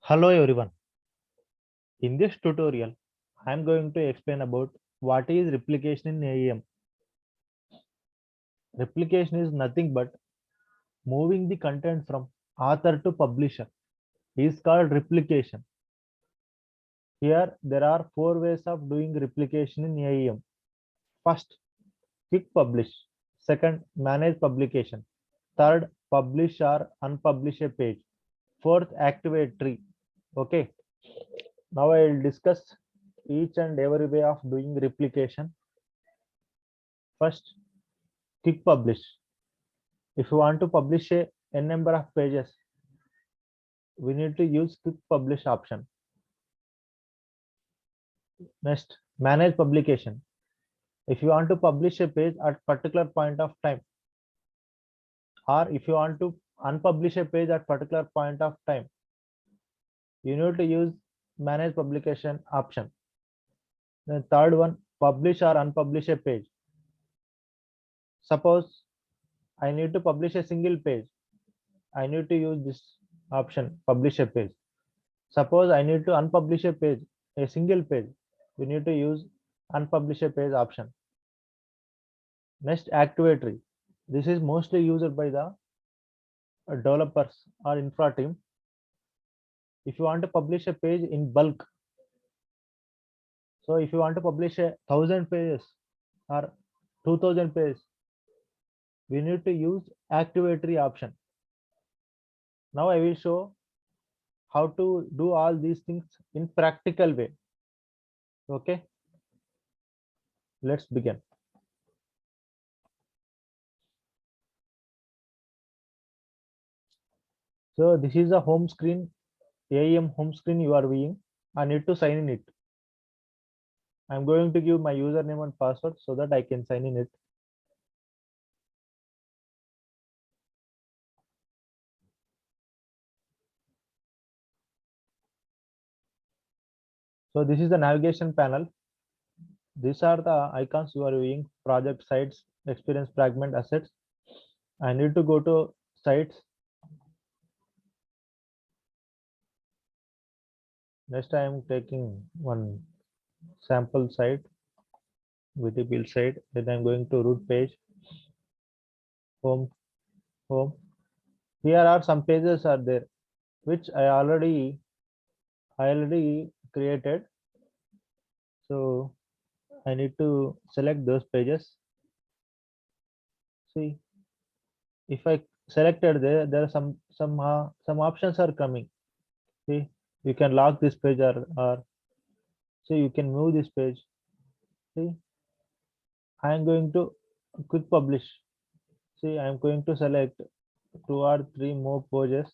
Hello everyone. In this tutorial, I am going to explain about what is replication in AEM. Replication is nothing but moving the content from author to publisher is called replication. Here there are four ways of doing replication in AEM. First, quick publish. Second, manage publication. Third, publish or unpublish a page. Fourth, activate tree. Okay. Now I will discuss each and every way of doing replication. First, quick publish. If you want to publish a n number of pages, we need to use quick publish option. Next, manage publication. If you want to publish a page at particular point of time, or if you want to unpublish a page at particular point of time, you need to use manage publication option. The third one, publish or unpublish a page. Suppose I need to publish a single page, I need to use this option, publish a page. Suppose I need to unpublish a page, a single page, we need to use unpublish a page option. Next, activate tree. This is mostly used by the developers or infra team. If you want to publish a page in bulk, so if you want to publish 1,000 pages or 2,000 pages, we need to use activate tree option. Now I will show how to do all these things in practical way. Okay, let's begin. So this is a home screen, AEM home screen you are viewing. I need to sign in it. I'm going to give my username and password so that I can sign in it. So this is the navigation panel. These are the icons you are viewing: project, sites, experience, fragment, assets. I need to go to sites. Next I am taking one sample site, VT build site. Then I'm going to root page, home, home. Here are some pages are there, which I already created. So I need to select those pages. See, if I selected there are some options are coming. See, you can lock this page or see you can move this page. See, I am going to quick publish. See, I am going to select 2 or 3 more pages.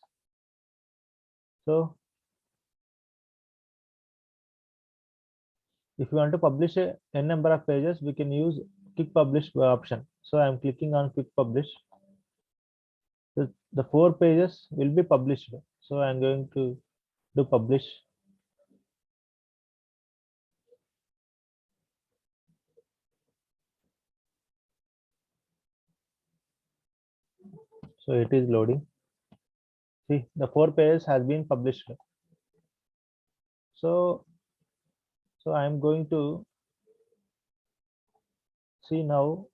So if you want to publish a n number of pages, we can use quick publish option. So I am clicking on quick publish. The 4 pages will be published. So I am going to do publish. So it is loading. See, the 4 pages has been published. So I am going to see now.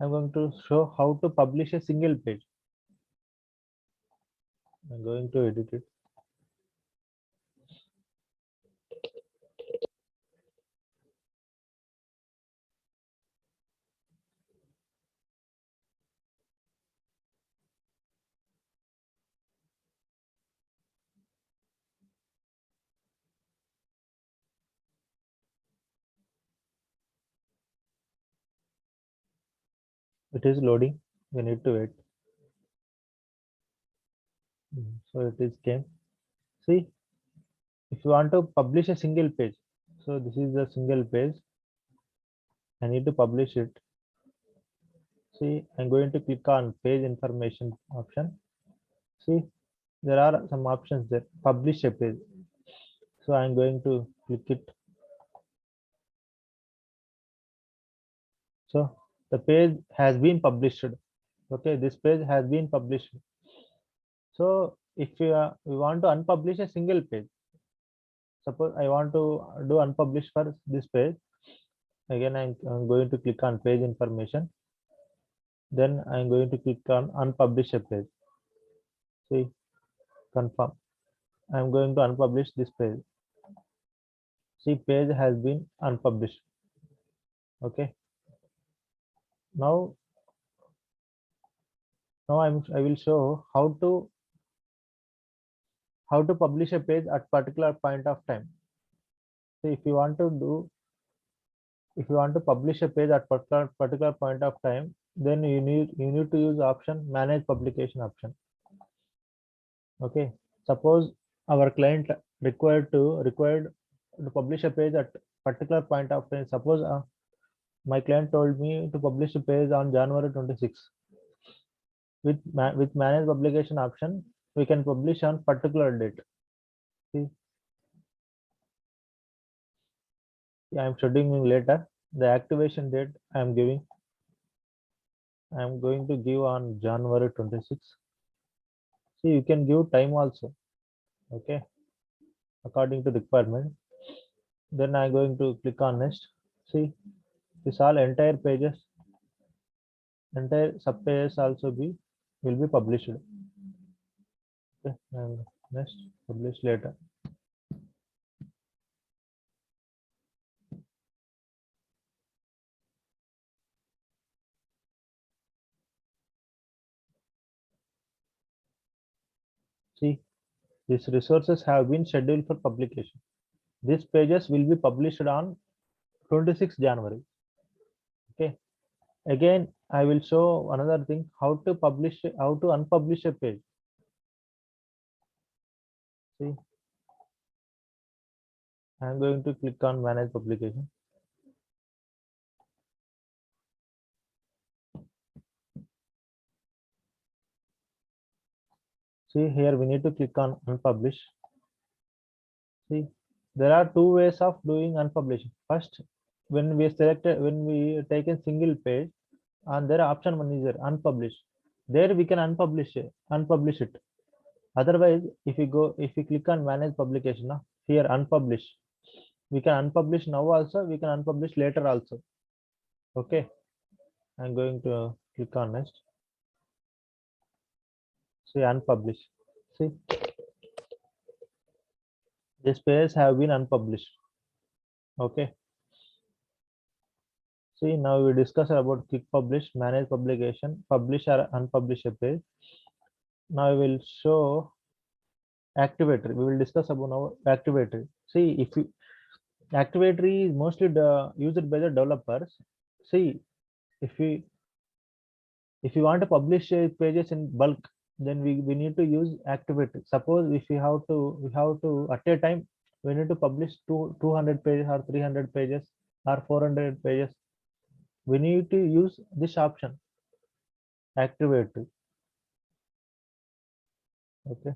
I'm going to show how to publish a single page. I'm going to edit it. It is loading. We need to wait. So it is came. See, if you want to publish a single page, so this is the single page. I need to publish it. See, I'm going to click on page information option. See, there are some options there. Publish a page. So I'm going to click it. So the page has been published. Okay, this page has been published. So if we want to unpublish a single page, suppose I want to do unpublish for this page, again I'm going to click on page information, then I'm going to click on unpublish a page. See, confirm. I'm going to unpublish this page. See, page has been unpublished. Okay. Now I will show how to publish a page at particular point of time. So if you want to publish a page at particular point of time, then you need to use option manage publication option. Okay. Suppose our client required to publish a page at particular point of time. Suppose my client told me to publish a page on January 26th. With manage publication option, we can publish on particular date. See, I am scheduling later. The activation date I am giving. I am going to give on January 26th. See, you can give time also. Okay, according to requirement. Then I'm going to click on next. See, this all entire pages, entire sub pages also will be published. Okay, and next publish later. See, these resources have been scheduled for publication. These pages will be published on 26th January. Okay. Again, I will show another thing, how to unpublish a page. See, I am going to click on manage publication. See, here we need to click on unpublish. See, there are two ways of doing unpublishing. First, when we take a single page, and there option one is there, unpublish. There we can unpublish it. Otherwise, if we click on manage publication, here unpublish, we can unpublish now also, we can unpublish later also. Okay, I'm going to click on next. See, unpublish. See, this page have been unpublished. Okay. See, now we discuss about click publish, manage publication, publish or unpublish a page. Now I will show activatory. We will discuss about now activatory. See, if you activatory is mostly used by the developers. See, if you want to publish pages in bulk, then we need to use activatory. Suppose if we have to at a time we need to publish 200 pages or 300 pages or 400 pages, we need to use this option activatory. Okay,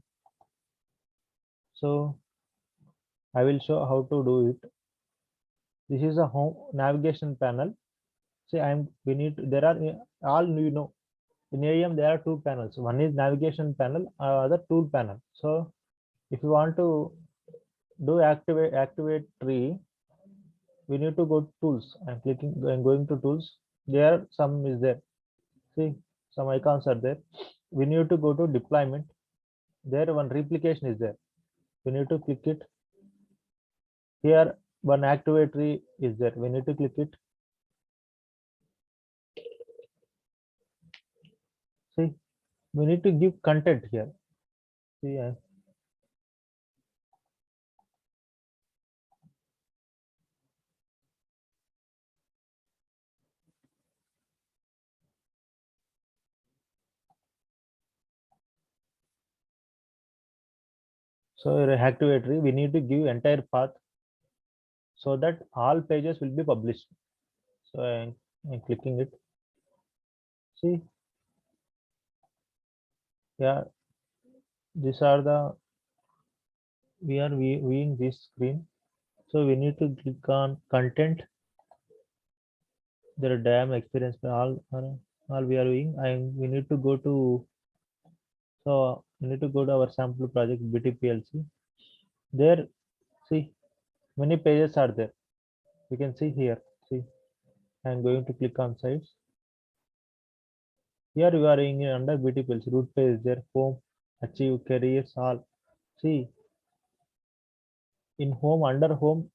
so I will show how to do it. This is a home navigation panel. See, there are all in AEM there are two panels. One is navigation panel, other tool panel. So if you want to do activate tree, we need to go to tools. I'm going to tools. There some is there. See, some icons are there. We need to go to deployment. There one replication is there. We need to click it. Here one activate tree is there. We need to click it. See, we need to give content here. See, so activate tree, we need to give entire path so that all pages will be published. So I'm clicking it. See, yeah, these are we are viewing this screen. So we need to click on content. There are DAM experience for all we are viewing, and we need to go to, so We need to go to our sample project BTPLC. There, see, many pages are there. We can see here. See, I am going to click on sites. Here you are in under BTPLC. Root page is there. Home, achieve, careers, all. See, in home, under home,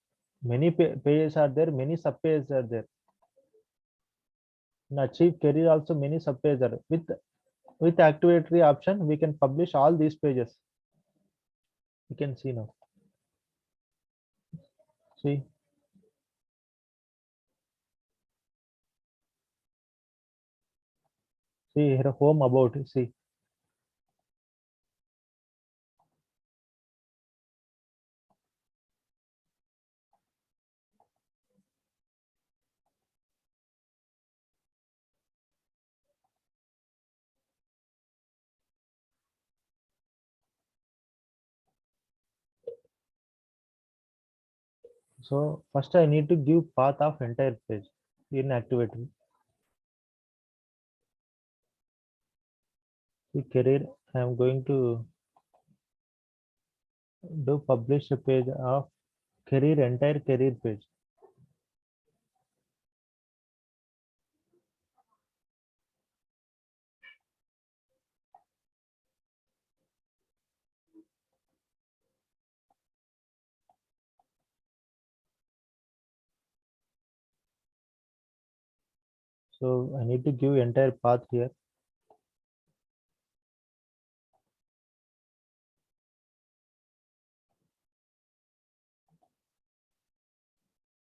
many pages are there. Many sub pages are there. In achieve career also many sub pages are with activatory option. We can publish all these pages. You can see now. See. See here home about, see. So first I need to give path of entire page in activatory. See career, I am going to do publish a page of career, entire career page. So I need to give entire path here.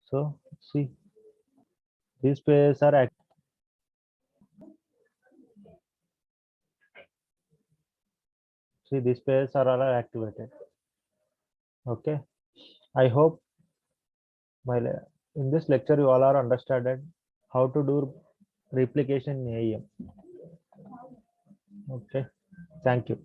So see, these pages are see these pages are all activated. Okay. I hope in this lecture you all are understood how to do replication in AEM. Okay. Thank you.